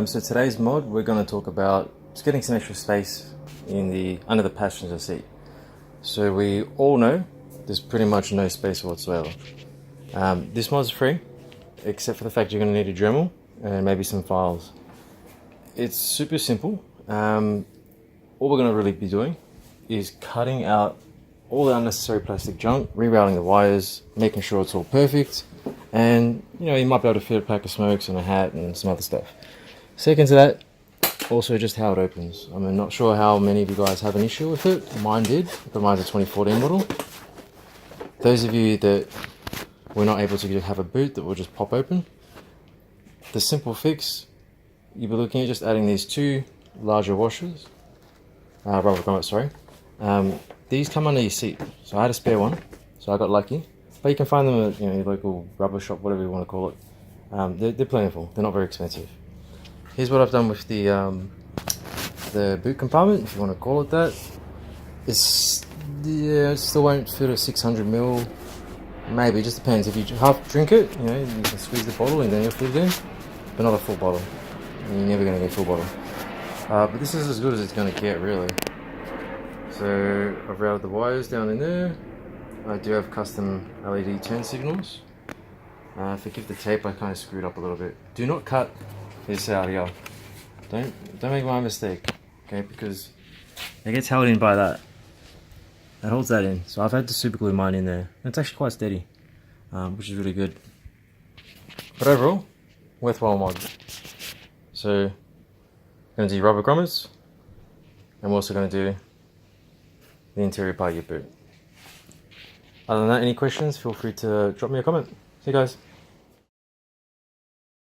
So today's mod, we're going to talk about just getting some extra space in under the passenger seat. So we all know there's pretty much no space whatsoever. This mod's free, except for the fact you're going to need a dremel and maybe some files. It's super simple. All we're going to really be doing is cutting out all the unnecessary plastic junk, rerouting the wires, making sure it's all perfect, and you might be able to fit a pack of smokes and a hat and some other stuff. Second to that, also just how it opens. I'm not sure how many of you guys have an issue with it. Mine did, but mine's a 2014 model. Those of you that were not able to have a boot that will just pop open, the simple fix, you'll be looking at just adding these two larger washers, rubber grommets, sorry. These come under your seat, so I had a spare one, so I got lucky. But you can find them at your local rubber shop, whatever you want to call it. They're plentiful, they're not very expensive. Here's what I've done with the boot compartment, if you want to call it that. It still won't fit a 600ml. Maybe, it just depends. If you half drink it, you can squeeze the bottle and then you'll fit it in, but not a full bottle. You're never going to get a full bottle. But this is as good as it's going to get, really. So I've routed the wires down in there. I do have custom LED turn signals. Forgive the tape, I kind of screwed up a little bit. Do not cut this out here. Don't make my mistake, okay? Because it gets held in by that. That holds that in. So I've had to super glue mine in there. And it's actually quite steady, which is really good. But overall, worthwhile mod. So I'm going to do rubber grommets, and we're also going to do the interior part of your boot. Other than that, any questions, feel free to drop me a comment. See you guys.